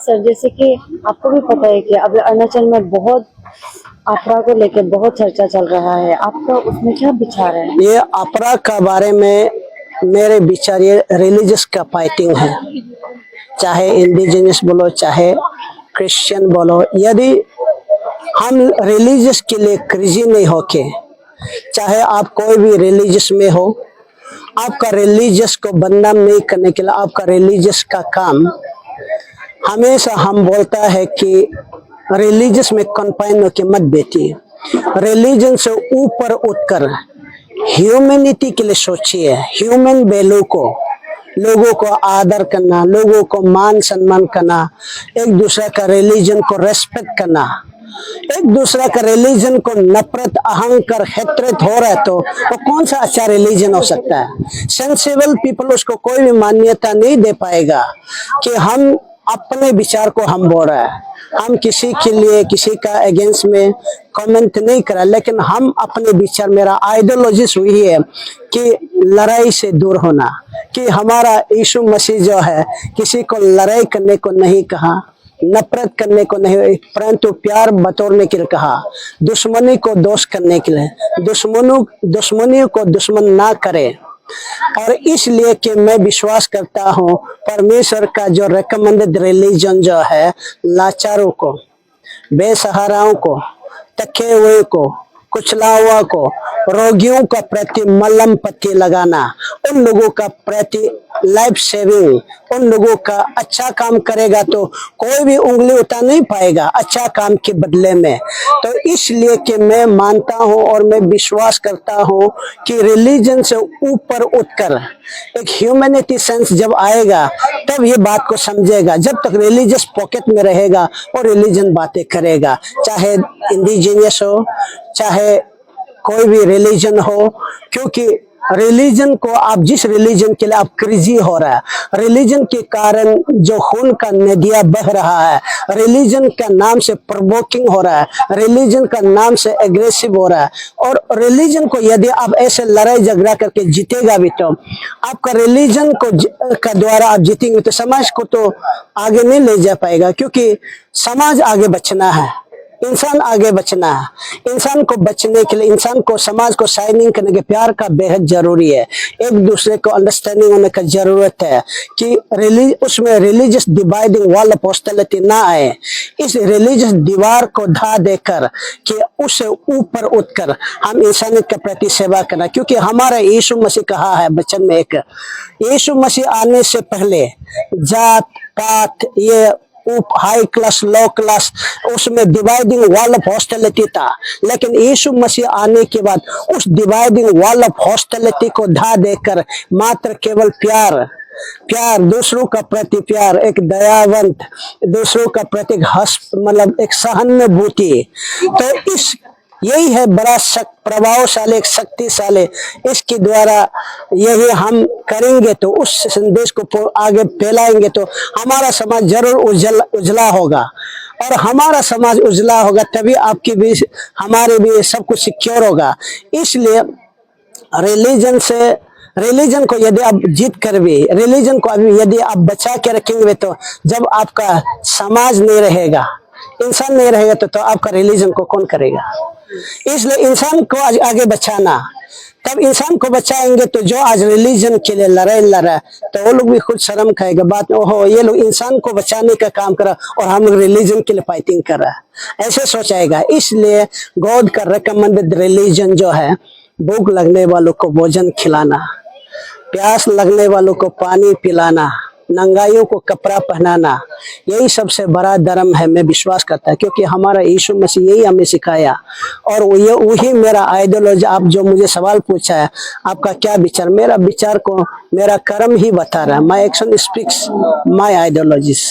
Sir जैसे कि आपको भी पता है कि अभी अरुणाचल में बहुत अपरा को लेकर बहुत चर्चा चल रहा है, आपका उसमें क्या विचार है? ये अपरा का बारे में मेरे विचार ये रिलीजियस का फाइटिंग है, चाहे इंडिजिनियस बोलो चाहे क्रिश्चियन बोलो। यदि हम रिलीजियस के लिए क्रेजी नहीं होके, चाहे आप कोई भी रिलीजियस में हो, आपका रिलीजियस को बदनाम नहीं करने के लिए आपका रिलीजियस का काम हमेशा हम बोलता है कि रिलीजियस में कन्फाइन होके मत बैठिए, रिलीजन से ऊपर उठकर ह्यूमैनिटी के लिए सोचिए। ह्यूमन वैल्यू को, लोगों को आदर करना, लोगों को मान सम्मान करना, एक दूसरे का रिलीजन को रेस्पेक्ट करना। एक दूसरे का रिलीजन को नफरत, अहंकार, हेट्रेट हो रहा है तो वो कौन सा अच्छा रिलीजन हो सकता है? सेंसिबल पीपल उसको कोई भी मान्यता नहीं दे पाएगा कि हम अपने विचार को हम बोल रहे हैं। हम किसी के लिए किसी का अगेंस्ट में कमेंट नहीं करा, लेकिन हम अपने विचार, मेरा आइडियोलॉजिस वही है कि लड़ाई से दूर होना, कि हमारा यीशु मसीह जो है किसी को लड़ाई करने को नहीं कहा, नफरत करने को नहीं, परंतु प्यार बतौरने के लिए कहा, दुश्मनी को दोस्त करने के लिए, दुश्मनी को दुश्मन ना करे। और इसलिए कि मैं विश्वास करता हूँ परमेश्वर का जो रिकमेंडेड रिलीजन जो है, लाचारों को, बेसहाराओं को, थके हुए को, कुचला हुआ को, रोगियों का प्रति मलम पट्टी लगाना, उन लोगों का प्रति लाइफ सेविंग, उन लोगों का अच्छा काम करेगा तो कोई भी उंगली उठा नहीं पाएगा अच्छा काम के बदले में। तो इसलिए कि मैं मानता हूं और मैं विश्वास करता हूं कि रिलीजन से ऊपर उठकर एक ह्यूमैनिटी सेंस जब आएगा तब ये बात को समझेगा। जब तक रिलीजियस पॉकेट में रहेगा और रिलीजन बातें करेगा, चाहे इंडिजिनियस हो चाहे कोई भी रिलीजन हो, क्योंकि रिलीजन को आप जिस रिलीजन के लिए आप क्रेजी हो रहा है, रिलीजन के कारण जो खून का नदिया बह रहा है, रिलीजन का नाम से प्रोवोकिंग हो रहा है, रिलीजन का नाम से एग्रेसिव हो रहा है। और रिलीजन को यदि आप ऐसे लड़ाई झगड़ा करके जीतेगा भी तो आपका रिलीजन को का द्वारा आप जीतेंगे तो समाज को तो आगे नहीं ले जा पाएगा, क्योंकि समाज आगे बचना है, इंसान आगे बचना है। इंसान को बचने के लिए, इंसान को, समाज को शाइनिंग करने के प्यार का बेहद जरूरी है। एक दूसरे को अंडरस्टैंडिंग होने का जरूरत है कि उसमें religious dividing wall of hostility ना आए। इस रिलीजियस दीवार को ढा देकर कि उससे ऊपर उठकर हम इंसानियत के प्रति सेवा करना, क्योंकि हमारा यीशु मसीह कहा है वचन में, एक यीशु मसीह आने से पहले जात पात, ये हाई क्लास लो क्लास, उसमें डिवाइडिंग वॉल ऑफ हॉस्टिलिटी था। लेकिन यीशु मसीह आने के बाद उस डिवाइडिंग वॉल ऑफ हॉस्टिलिटी को ढा देकर मात्र केवल प्यार, दूसरों का प्रति प्यार, एक दयावंत, दूसरों का प्रति मतलब एक सहानुभूति। तो इस यही है बड़ा प्रभावशाली, एक शक्तिशाली। इसके द्वारा यही हम करेंगे तो उस संदेश को आगे फैलाएंगे तो हमारा समाज जरूर उजला होगा। और हमारा समाज उजला होगा तभी आपकी भी, हमारे भी सब कुछ सिक्योर होगा। इसलिए रिलीजन को यदि आप जीत कर भी, रिलीजन को अभी यदि आप बचा के रखेंगे तो जब आपका समाज नहीं रहेगा, इंसान नहीं रहेगा तो आपका रिलीजन को कौन करेगा? इसलिए इंसान को आज आगे बचाना, तब इंसान को बचाएंगे तो जो आज रिलीजन के लिए लड़ा तो वो लोग भी खुद शर्म खाएगा बात में, ओहो ये लोग इंसान को बचाने का काम करा और हम लोग रिलीजन के लिए फाइटिंग कर रहा है, ऐसे सोचाएगा। इसलिए गॉड का रिकमेंडेड रिलीजन जो है, भूख लगने वालों को भोजन खिलाना, प्यास लगने वालों को पानी पिलाना, नंगाइयों को कपड़ा पहनाना, यही सबसे बड़ा धर्म है। मैं विश्वास करता है क्योंकि हमारा यीशु मसीह यही हमें सिखाया और वही मेरा आइडियोलॉजी। आप जो मुझे सवाल पूछा है आपका क्या विचार, मेरा विचार को मेरा कर्म ही बता रहा है। My action speaks my ideologies.